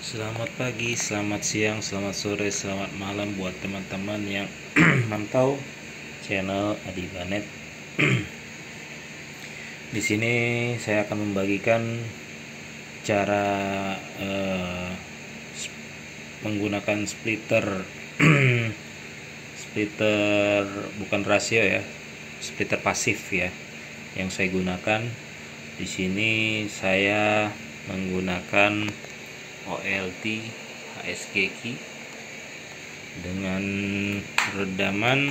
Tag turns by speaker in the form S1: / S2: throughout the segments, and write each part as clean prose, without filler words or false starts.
S1: Selamat pagi, selamat siang, selamat sore, selamat malam buat teman-teman yang mantau channel Adibanet. Di sini saya akan membagikan cara menggunakan splitter, splitter bukan rasio ya, splitter pasif ya, yang saya gunakan. Di sini saya menggunakan OLT HSG key dengan redaman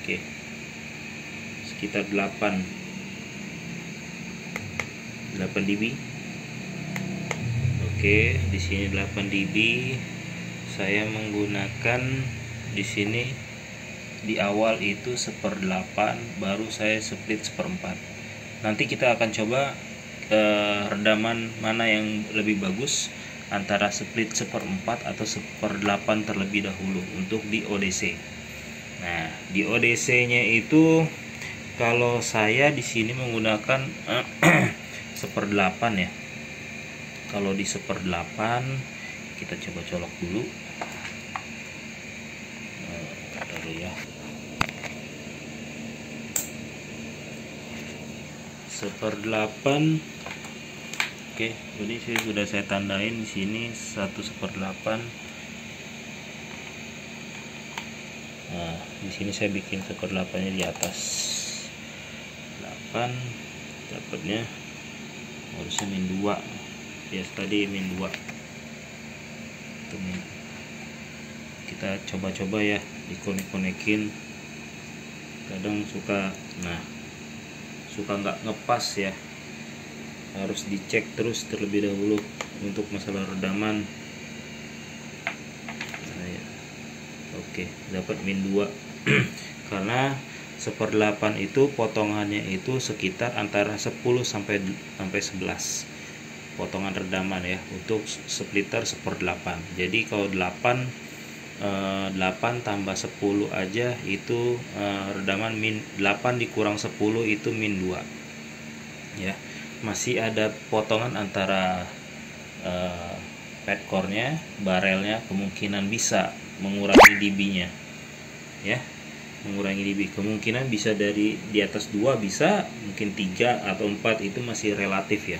S1: oke, sekitar 8 dB. Oke, di sini 8 dB. Saya menggunakan di sini di awal itu 1/8, baru saya split 1/4. Nanti kita akan coba redaman mana yang lebih bagus, antara split 1/4 atau 1/8 terlebih dahulu untuk di ODC. Nah, di ODC nya itu kalau saya di sini menggunakan 1/8 ya. Kalau di 1/8 kita coba colok dulu. Ya, 1/8. Oke, jadi sudah saya tandain di sini 1/8. Nah, di sini saya bikin 1/8-nya di atas 8, dapatnya harusnya -2 ya, tadi -2. Kita coba-coba ya, dikonek-konekin, kadang suka nggak ngepas ya, harus dicek terus terlebih dahulu untuk masalah redaman. Oke, dapat -2 karena 1/8 itu potongannya itu sekitar antara 10 sampai 11 potongan redaman ya untuk splitter 1/8. Jadi kalau 8 tambah 10 aja itu redaman -8 dikurang 10 itu -2 ya. Masih ada potongan antara padcore-nya, barelnya, kemungkinan bisa mengurangi dB-nya ya, mengurangi dB. Kemungkinan bisa di atas 2, bisa mungkin 3 atau 4, itu masih relatif ya.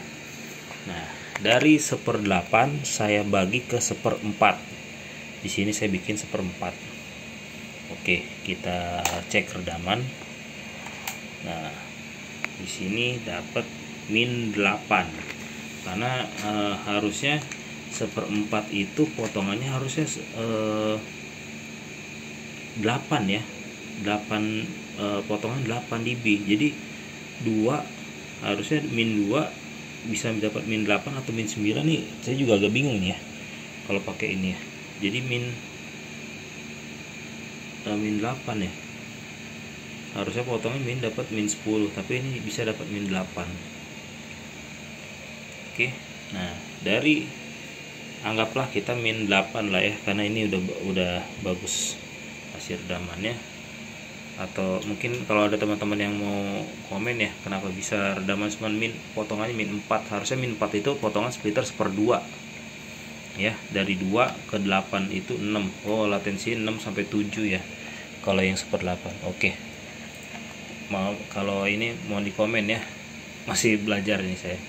S1: Nah, dari 1/8 saya bagi ke 1/4. Di sini saya bikin 1/4. Oke, kita cek redaman. Nah, di sini dapat -8 karena harusnya 1/4 itu potongannya harusnya 8 ya, 8 potongan 8 dB. Jadi 2 harusnya -2 bisa dapat -8 atau -9 nih. Saya juga agak bingung nih ya kalau pakai ini ya. Jadi -8 ya, harusnya potongan dapat -10, tapi ini bisa dapat -8. Oke, nah dari anggaplah kita -8 lah ya, karena ini udah bagus hasil redamannya. Atau mungkin kalau ada teman-teman yang mau komen ya, kenapa bisa redaman cuma potongannya -4, harusnya -4 itu potongan splitter 1/2 ya, dari 2 ke 8 itu 6. Oh, latensi 6 sampai 7 ya kalau yang 1/8. Oke, mau kalau ini mau di komen ya, masih belajar nih saya.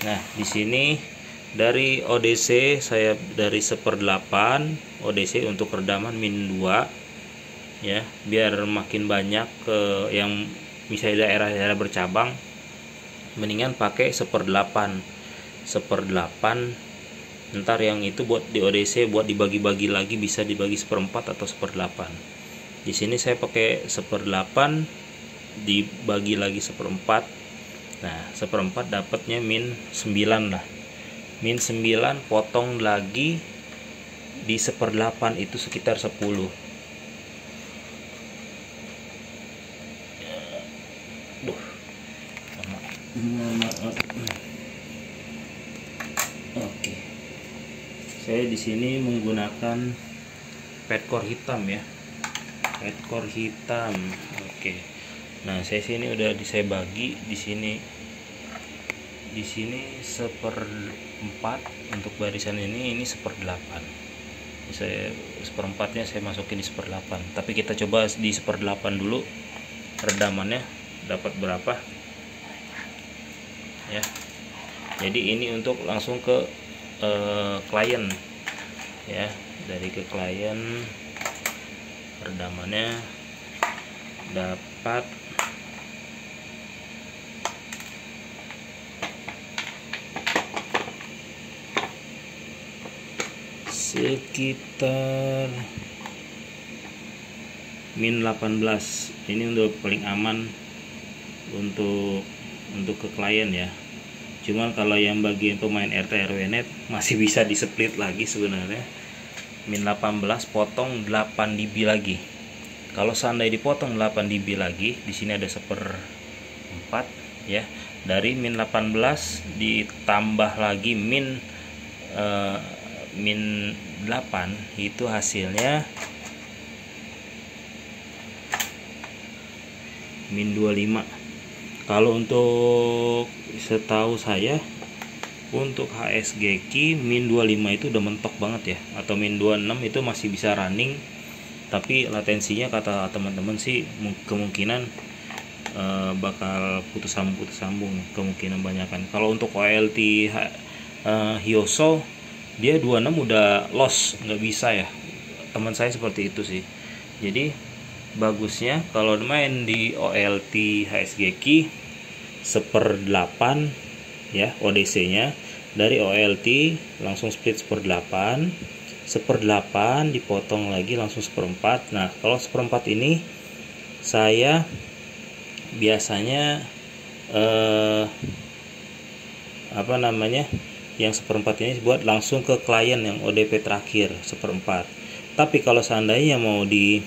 S1: Nah, di sini dari ODC saya dari 1/8 ODC untuk redaman -2 ya, biar makin banyak ke yang misalnya daerah-daerah bercabang, mendingan pakai 1/8. Ntar yang itu buat di ODC, buat dibagi-bagi lagi, bisa dibagi 1/4 atau 1/8. Di sini saya pakai 1/8 dibagi lagi 1/4. Nah, 1/4 dapatnya -9 lah. -9 potong lagi di 1/8 itu sekitar 10. Oke, saya di sini menggunakan padcore hitam ya, padcore hitam. Oke, Nah, saya sini udah saya bagi di sini 1/4 untuk barisan ini 1/8. Saya 1/4-nya saya masukin di 1/8, tapi kita coba di 1/8 dulu redamannya dapat berapa ya. Jadi ini untuk langsung ke klien ya, dari ke klien redamannya dapat sekitar -18. Ini udah paling aman untuk ke klien ya. Cuman kalau yang bagian pemain RT RW net masih bisa di split lagi sebenarnya. -18 potong 8 dB lagi. Kalau seandainya dipotong 8 dB lagi, di sini ada 1/4 ya. Dari -18 ditambah lagi -8, itu hasilnya -25. Kalau untuk setahu saya untuk HSGQ -25 itu udah mentok banget ya, atau -26 itu masih bisa running, tapi latensinya kata teman-teman sih kemungkinan bakal putus sambung kemungkinan banyakan. Kalau untuk OLT Hyoso dia 26 udah loss, nggak bisa ya, teman saya seperti itu sih. Jadi bagusnya kalau main di OLT HSGQ 1/8 ya, ODC nya dari OLT langsung split 1/8, 1/8 dipotong lagi langsung 1/4. Nah, kalau 1/4 ini saya biasanya yang 1/4 ini buat langsung ke klien yang ODP terakhir 1/4. Tapi kalau seandainya mau di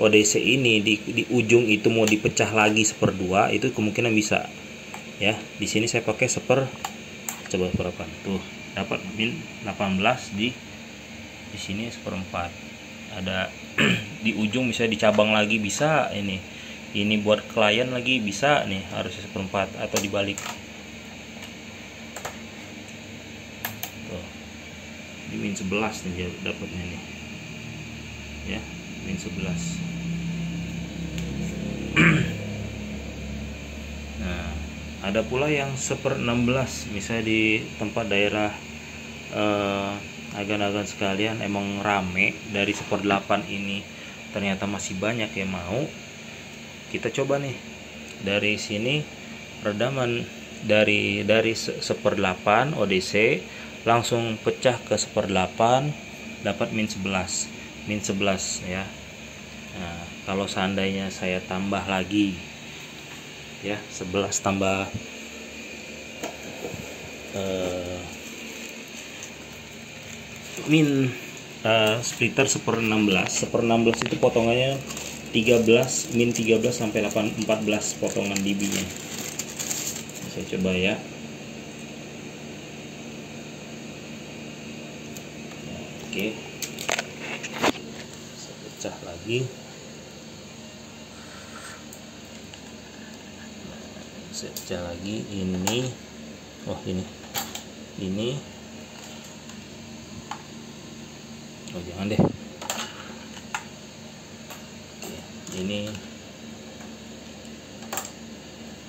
S1: ODC ini di ujung itu mau dipecah lagi 1/2, itu kemungkinan bisa ya. Di sini saya pakai coba berapa tuh, dapat -18 di sini 1/4. Ada di ujung bisa dicabang lagi, bisa ini buat klien lagi bisa nih, harus 1/4 atau dibalik tuh. Di -11 nih dapatnya nih ya, -11. Nah, ada pula yang 1/16, misalnya di tempat daerah agan-agan sekalian emang rame, dari 1/8 ini ternyata masih banyak yang mau. Kita coba nih dari sini redaman dari 1/8 ODC langsung pecah ke 1/8, dapat -11 ya. Nah, kalau seandainya saya tambah lagi ya, 11 tambah splitter 1/16 itu potongannya 13 sampai 14 potongan dB nya. Saya coba ya. Oke, saya pecah lagi. Saya pecah lagi ini. Oh, ini oh jangan deh.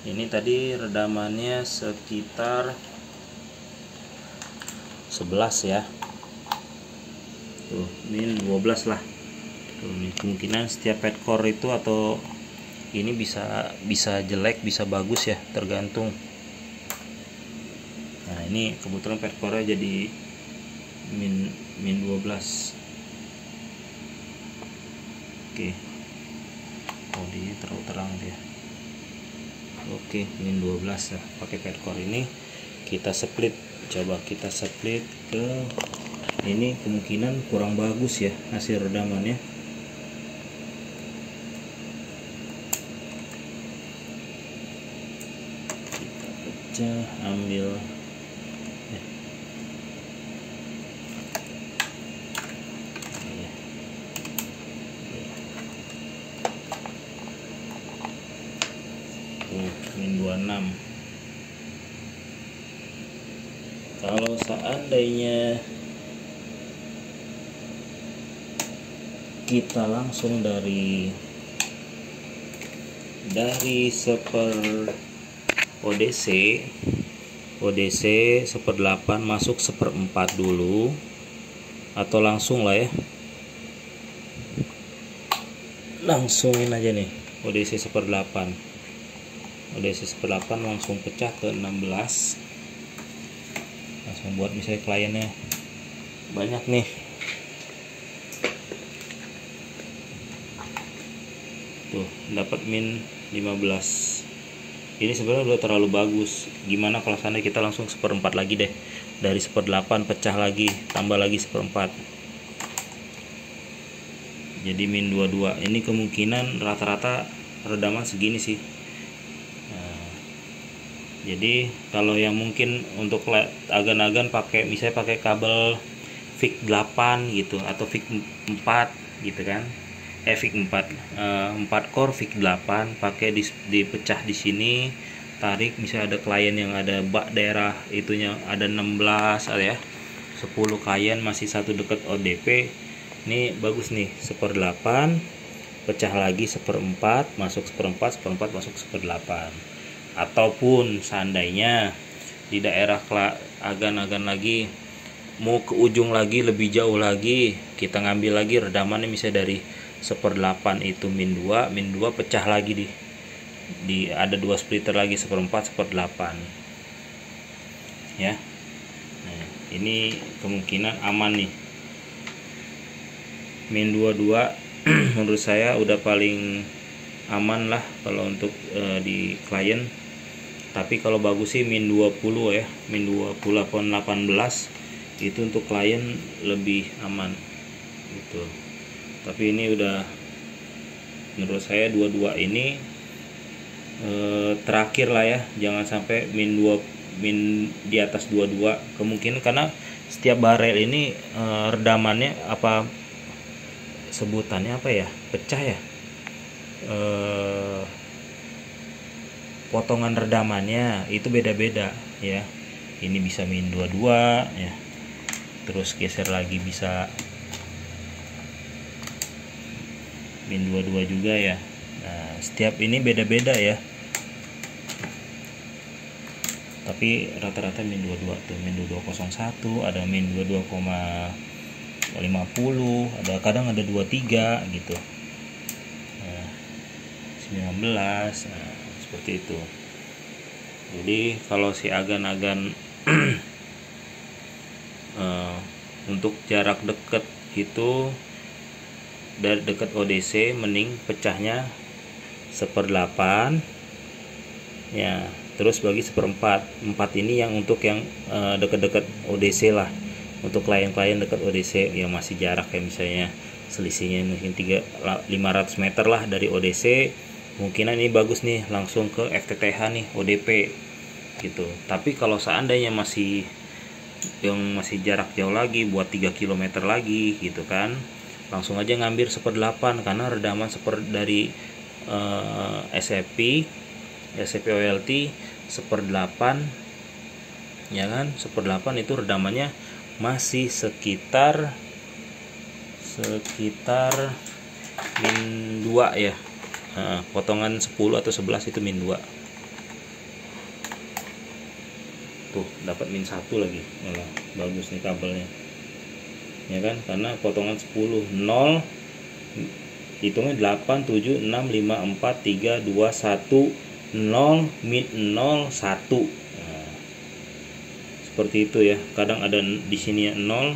S1: Ini tadi redamannya sekitar 11 ya. Tuh, ini 12 lah. Tuh, ini kemungkinan setiap padcore itu atau ini bisa jelek, bisa bagus ya, tergantung. Nah, ini kebetulan padcore jadi -12. Oke. Oh, dia terlalu terang dia. Oke, -12 ya. Pakai padcore ini kita split. Coba kita split ke ini, kemungkinan kurang bagus ya hasil redamannya. Kita pecah, ambil min 26. Kalau seandainya kita langsung dari ODC 1/8 masuk 1/4 dulu, atau langsung lah ya, langsungin aja nih ODC 1/8 langsung pecah ke 16, langsung buat misalnya kliennya banyak nih. Tuh dapat min 15. Ini sebenarnya udah terlalu bagus. Gimana kalau sana kita langsung 1/4 lagi deh, dari 1/8 pecah lagi, tambah lagi 1/4, jadi min 22. Ini kemungkinan rata-rata redaman segini sih. Nah, jadi kalau yang mungkin untuk agan-agan pakai misalnya pakai kabel VIC 8 gitu, atau VIC 4 gitu kan, VIC 4 core VIC 8, pakai dipecah di sini, tarik. Misalnya ada klien yang ada bak daerah itunya ada 16 ya, 10 klien masih satu dekat ODP. Ini bagus nih, 1/8 pecah lagi 1/4 masuk 1/4 masuk 1/8. Ataupun seandainya di daerah agan-agan lagi mau ke ujung lagi, lebih jauh lagi, kita ngambil lagi redamannya misalnya dari 1/8 itu min 2 pecah lagi di ada 2 splitter lagi, 1/4 1/8 ya. Nah, ini kemungkinan aman nih, min 22 menurut saya udah paling aman lah kalau untuk di klien. Tapi kalau bagus sih min 20 ya, min 20 18 itu untuk klien lebih aman gitu. Tapi ini udah menurut saya 22 ini terakhir lah ya, jangan sampai min di atas 22. Kemungkinan karena setiap barel ini redamannya apa sebutannya apa ya, pecah ya, potongan redamannya itu beda-beda ya. Ini bisa min 22 ya, terus geser lagi bisa min 22 juga ya. Nah, setiap ini beda-beda ya, tapi rata-rata min 22 tuh, min 2201, ada min 22,50, ada kadang ada 23 gitu. Nah, 19, nah, seperti itu. Jadi kalau si agan-agan untuk jarak dekat itu dari dekat ODC mending pecahnya 1/8 ya, terus bagi 1/4. 4 ini yang untuk yang dekat-dekat ODC lah, untuk klien-klien dekat ODC yang masih jarak kayak misalnya selisihnya mungkin 500 meter lah dari ODC, mungkinan ini bagus nih langsung ke FTTH nih ODP gitu. Tapi kalau seandainya masih jarak jauh lagi, buat 3 km lagi gitu kan, langsung aja ngambil 1/8 karena redaman dari SFP OLT 1/8 ya kan. 1/8 itu redamannya masih sekitar min 2 ya. Potongan 10 atau 11 itu min 2. Tuh dapat min 1 lagi, malah bagus nih kabelnya ya kan, karena potongan 10 0 hitungnya 8 7 6 5 4 3 2 1 0 min 0 1. Nah, seperti itu ya. Kadang ada di sini 0,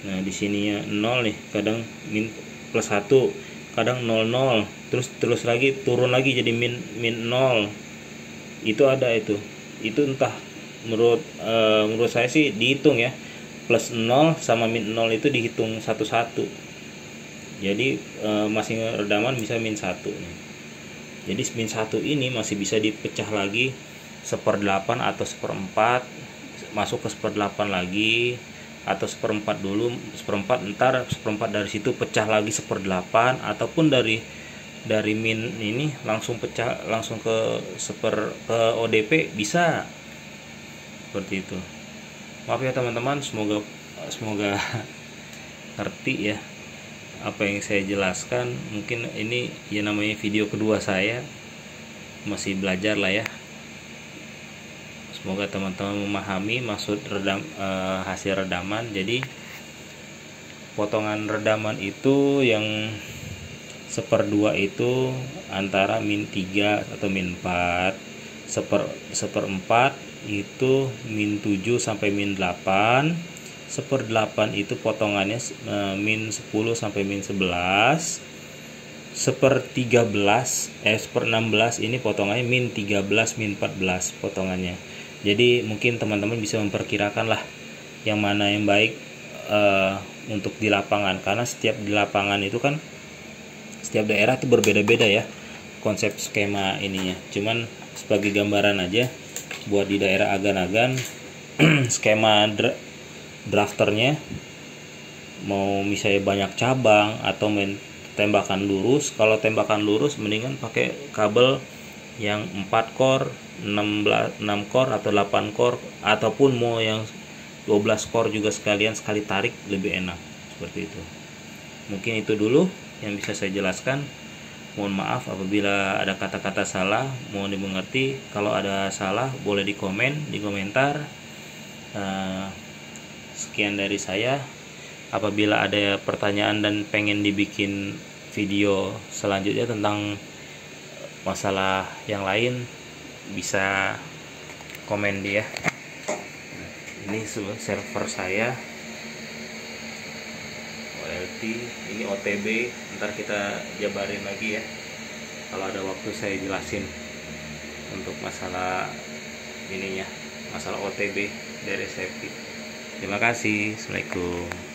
S1: nah di sininya 0 nih, kadang min plus 1, kadang 00, terus lagi turun lagi jadi min 0. Itu ada itu entah, menurut saya sih dihitung ya, plus 0 sama min 0 itu dihitung satu-satu. Jadi masing redaman bisa min 1 nih. Jadi min 1 ini masih bisa dipecah lagi 1/8 atau 1/4, masuk ke 1/8 lagi, atau 1/4 dulu, 1/4 ntar 1/4 dari situ pecah lagi 1/8, ataupun dari dari min ini langsung pecah, langsung ke ODP bisa seperti itu. Maaf ya teman-teman, semoga ngerti ya apa yang saya jelaskan. Mungkin ini ya namanya video kedua saya, masih belajar lah ya. Semoga teman-teman memahami maksud hasil redaman. Jadi potongan redaman itu yang 1/2 itu antara min 3 atau min 4, 1/4 itu min 7 sampai min 8, 1/8 itu potongannya min 10 sampai min 11, 1/16 ini potongannya min 13 min 14 potongannya. Jadi mungkin teman-teman bisa memperkirakan lah yang mana yang baik untuk di lapangan, karena setiap di lapangan itu kan setiap daerah itu berbeda-beda ya konsep skema ininya. Cuman sebagai gambaran aja buat di daerah agan-agan skema drafternya mau misalnya banyak cabang atau main tembakan lurus. Kalau tembakan lurus mendingan pakai kabel yang 4 core, 6 core atau 8 core, ataupun mau yang 12 core juga sekalian sekali tarik lebih enak seperti itu. Mungkin itu dulu yang bisa saya jelaskan. Mohon maaf apabila ada kata-kata salah, mohon dimengerti. Kalau ada salah boleh di komentar. Sekian dari saya. Apabila ada pertanyaan dan pengen dibikin video selanjutnya tentang masalah yang lain, bisa komen dia. Ini server saya OLT, ini OTB, ntar kita jabarin lagi ya. Kalau ada waktu saya jelasin untuk masalah ininya, masalah OTB dari safety. Terima kasih. Assalamualaikum.